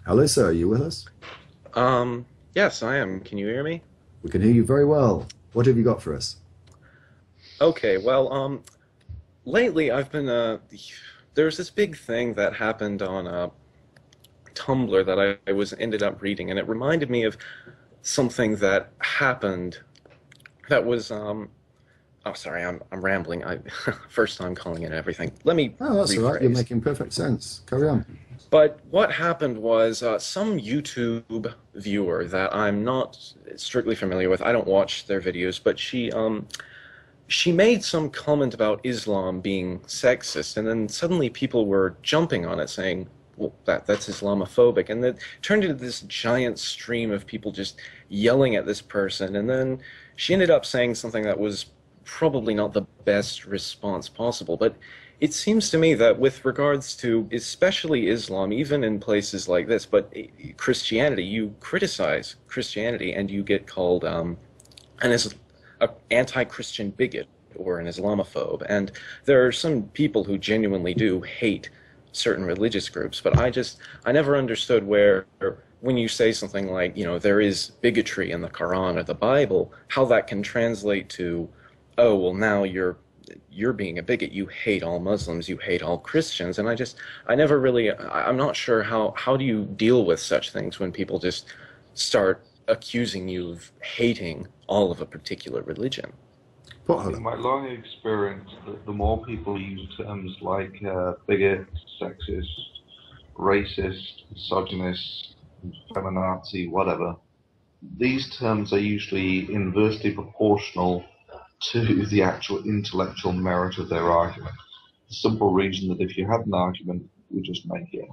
Hello, sir. Are you with us? Yes, I am. Can you hear me? We can hear you very well. What have you got for us? Okay, well, lately I've been, there's this big thing that happened on, Tumblr that I was ended up reading, and it reminded me of something that happened that was, oh, sorry, I'm rambling. First time calling in everything. Let me Oh, that's all right. You're rephrase. making perfect sense. Carry on. But what happened was some YouTube viewer that I'm not strictly familiar with, I don't watch their videos, but she made some comment about Islam being sexist, and then suddenly people were jumping on it saying, well, that's Islamophobic, and it turned into this giant stream of people just yelling at this person, and then she ended up saying something that was probably not the best response possible, but it seems to me that with regards to especially Islam, even in places like this, but Christianity, you criticize Christianity and you get called an anti-Christian bigot or an Islamophobe. And there are some people who genuinely do hate certain religious groups, but I never understood where, when you say something like, you know, there is bigotry in the Quran or the Bible, how that can translate to, oh, well, now you're being a bigot, you hate all Muslims, you hate all Christians. And I never really, I'm not sure how do you deal with such things when people just start accusing you of hating all of a particular religion. Potholer. In my long experience, the more people use terms like bigot, sexist, racist, misogynist, feminazi, whatever, these terms are usually inversely proportional to the actual intellectual merit of their argument. The simple reason that if you have an argument, you just make it.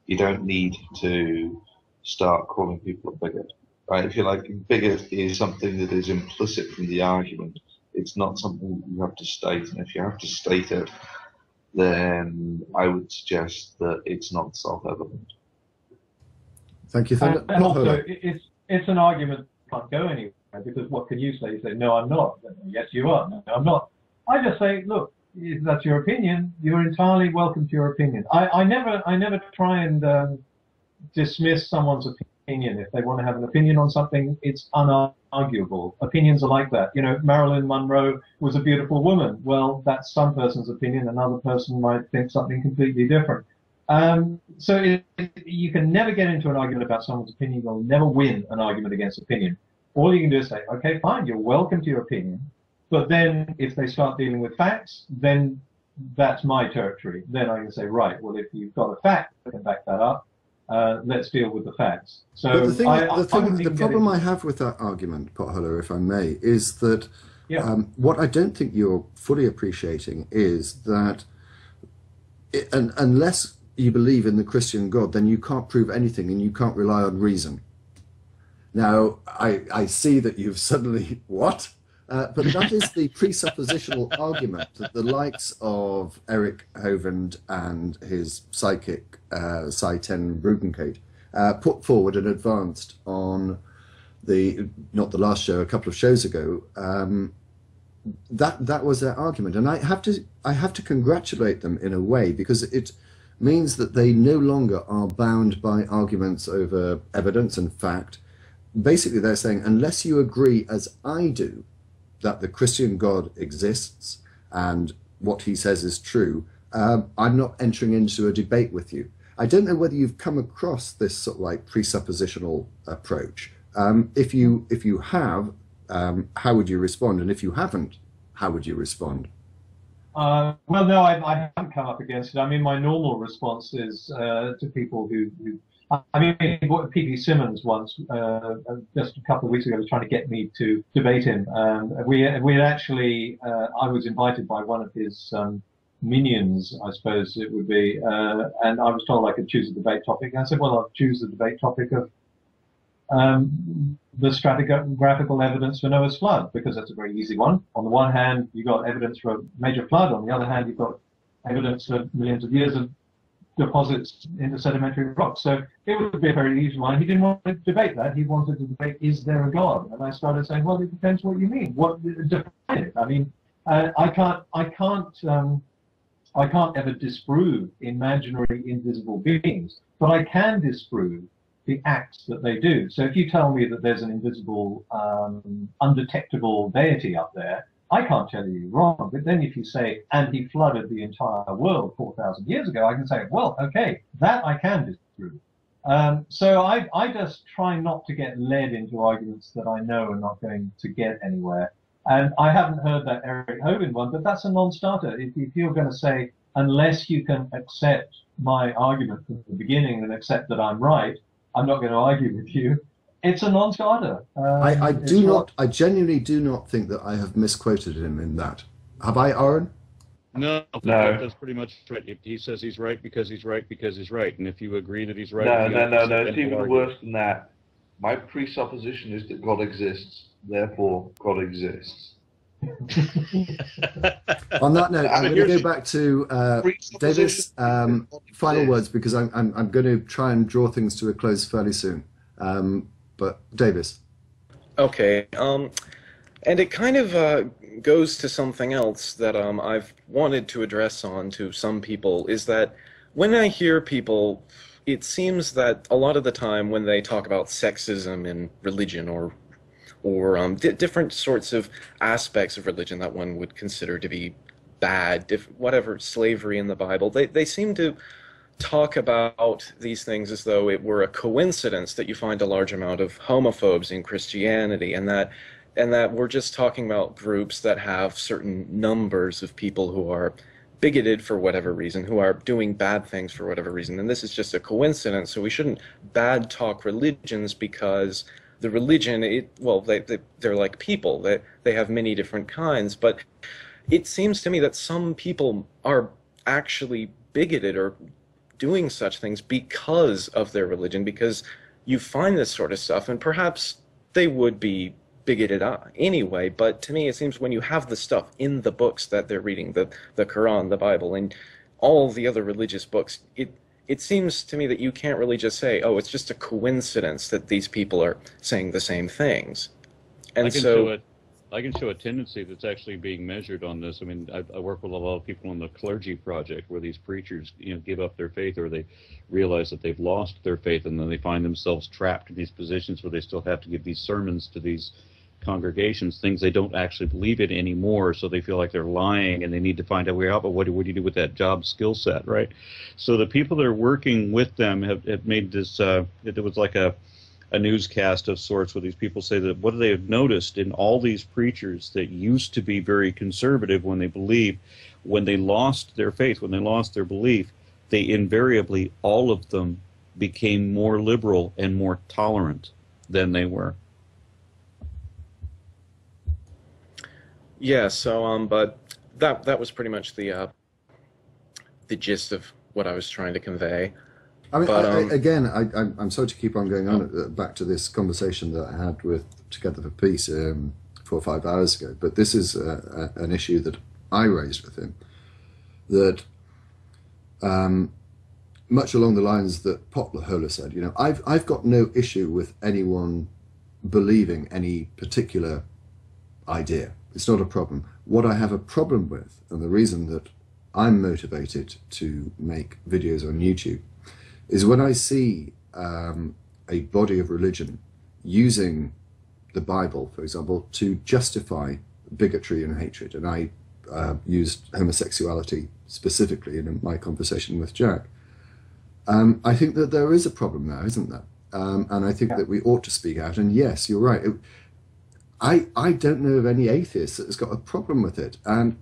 You don't need to start calling people a bigot. Right? If you like, bigot is something that is implicit from the argument. It's not something that you have to state, and if you have to state it, then I would suggest that it's not self-evident. Thank you, Thunder. And also, Potholer. it's an argument that can't go anywhere, because what can you say? You say, no, I'm not. Yes, you are. No, I'm not. I just say, look, if that's your opinion, you're entirely welcome to your opinion. I never try and dismiss someone's opinion. If they want to have an opinion on something, it's unarguable. Opinions are like that. You know, Marilyn Monroe was a beautiful woman. Well, that's some person's opinion. Another person might think something completely different. So you can never get into an argument about someone's opinion. You'll never win an argument against opinion. All you can do is say, okay, fine, you're welcome to your opinion. But then if they start dealing with facts, then that's my territory. Then I can say, right, well, if you've got a fact that can back that up, let's deal with the facts. So But the problem I into, have with that argument, Potholer, if I may, is that yeah. what I don't think you're fully appreciating is that unless you believe in the Christian God, then you can't prove anything and you can't rely on reason. Now, I see that you've suddenly, what? But that is the presuppositional argument that the likes of Eric Hovind and his psychic, Cy10 Brugenkate, put forward and advanced on not the last show, a couple of shows ago. That was their argument. And I have to congratulate them in a way, because it means that they no longer are bound by arguments over evidence and fact. Basically, they're saying, unless you agree, as I do, that the Christian God exists and what he says is true, I'm not entering into a debate with you. I don't know whether you've come across this sort of like presuppositional approach. If you have, how would you respond? And if you haven't, how would you respond? Well, no, I haven't come up against it. I mean, my normal response is to people who I mean, P.P. Simmons once, just a couple of weeks ago, was trying to get me to debate him. We had actually, I was invited by one of his minions, I suppose it would be, and I was told I could choose a debate topic. And I said, well, I'll choose the debate topic of the stratigraphical evidence for Noah's flood, because that's a very easy one. On the one hand, you've got evidence for a major flood. On the other hand, you've got evidence for millions of years of deposits into sedimentary rocks. So it would be a very easy one. He didn't want to debate that. He wanted to debate, is there a God? And I started saying, well, it depends what you mean. What define it? I mean, I can't ever disprove imaginary invisible beings, but I can disprove the acts that they do. So if you tell me that there's an invisible, undetectable deity up there, I can't tell you you're wrong. But then if you say, and he flooded the entire world 4,000 years ago, I can say, well, okay, that I can disprove. So I just try not to get led into arguments that I know are not going to get anywhere. And I haven't heard that Eric Hovind one, but that's a non-starter. If you're going to say, unless you can accept my argument from the beginning and accept that I'm right, I'm not going to argue with you. It's a non-starter. I genuinely do not think that I have misquoted him in that. Have I, Aaron? No, that's pretty much right. He says he's right because he's right because he's right. And if you agree that he's right... No. It's even worse than that. My presupposition is that God exists. Therefore, God exists. On that note, I'm going to go back to Davis' final words, because I'm going to try and draw things to a close fairly soon. But Davis. Okay. And it kind of goes to something else that I've wanted to address on to some people, is that when I hear people, it seems that a lot of the time when they talk about sexism in religion or different sorts of aspects of religion that one would consider to be bad, whatever, slavery in the Bible, they seem to talk about these things as though it were a coincidence that you find a large amount of homophobes in Christianity, and that we're just talking about groups that have certain numbers of people who are bigoted for whatever reason, who are doing bad things for whatever reason, and this is just a coincidence. So we shouldn't bad talk religions, because the religion, they're like people. They have many different kinds, but it seems to me that some people are actually bigoted or doing such things because of their religion, because you find this sort of stuff, and perhaps they would be bigoted anyway, but to me it seems when you have the stuff in the books that they're reading, the Quran, the Bible, and all the other religious books, it seems to me that you can't really just say, oh, it's just a coincidence that these people are saying the same things. And I can show a tendency that's actually being measured on this. I mean, I work with a lot of people on the clergy project where these preachers, give up their faith, or they realize that they've lost their faith, and then they find themselves trapped in these positions where they still have to give these sermons to these congregations, things they don't actually believe in anymore, so they feel like they're lying, and they need to find a way out. But what do you do with that job skill set, right? So the people that are working with them have made this, it was like a newscast of sorts, where these people say that what they have noticed in all these preachers that used to be very conservative when they believed, when they lost their faith, when they lost their belief, they invariably, all of them, became more liberal and more tolerant than they were. Yeah, so but that was pretty much the gist of what I was trying to convey. I mean, but, I'm sorry to keep on going on back to this conversation that I had with Together for Peace 4 or 5 hours ago, but this is an issue that I raised with him, that much along the lines that Potholer said, I've got no issue with anyone believing any particular idea. It's not a problem. What I have a problem with, and the reason that I'm motivated to make videos on YouTube, is when I see a body of religion using the Bible, for example, to justify bigotry and hatred. And I used homosexuality specifically in my conversation with Jack. I think that there is a problem there, isn't there? And I think that we ought to speak out. And yes, you're right. I don't know of any atheist that has got a problem with it. And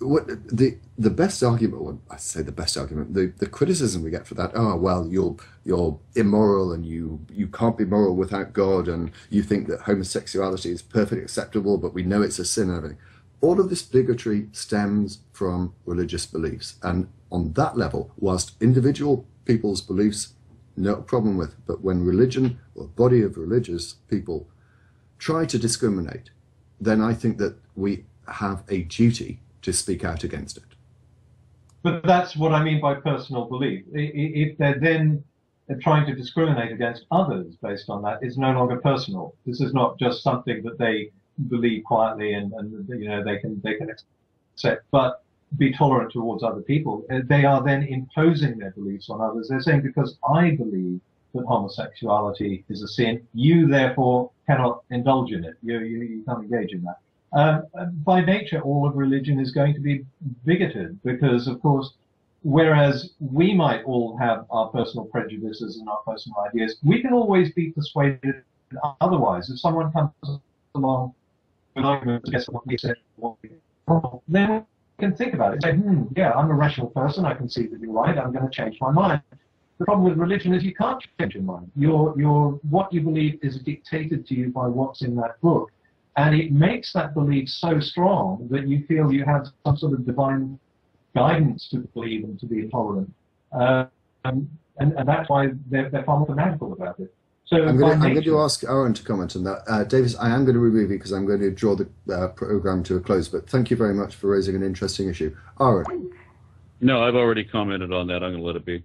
what the best argument, well, I say the best argument, the criticism we get for that, oh well, you're immoral and you can't be moral without God, and you think that homosexuality is perfectly acceptable, but we know it's a sin and everything. All of this bigotry stems from religious beliefs, and on that level, whilst individual people's beliefs, no problem with, but when religion or a body of religious people try to discriminate, then I think that we have a duty to speak out against it. But that's what I mean by personal belief. If they're then trying to discriminate against others based on that, it's no longer personal. This is not just something that they believe quietly and they can accept, but be tolerant towards other people. They are then imposing their beliefs on others. They're saying, because I believe that homosexuality is a sin. You therefore cannot indulge in it. You can't engage in that. By nature, all of religion is going to be bigoted because, of course, whereas we might all have our personal prejudices and our personal ideas, we can always be persuaded otherwise. If someone comes along with an argument against what we said, then we can think about it. Say, yeah, I'm a rational person. I can see that you're right. I'm going to change my mind. The problem with religion is you can't change your mind. What you believe is dictated to you by what's in that book. And it makes that belief so strong that you feel you have some sort of divine guidance to believe and to be intolerant. And that's why they're far more fanatical about it. So I'm going to ask Aaron to comment on that. Davis, I am going to remove you because I'm going to draw the program to a close, but thank you very much for raising an interesting issue. Aaron. No, I've already commented on that. I'm going to let it be.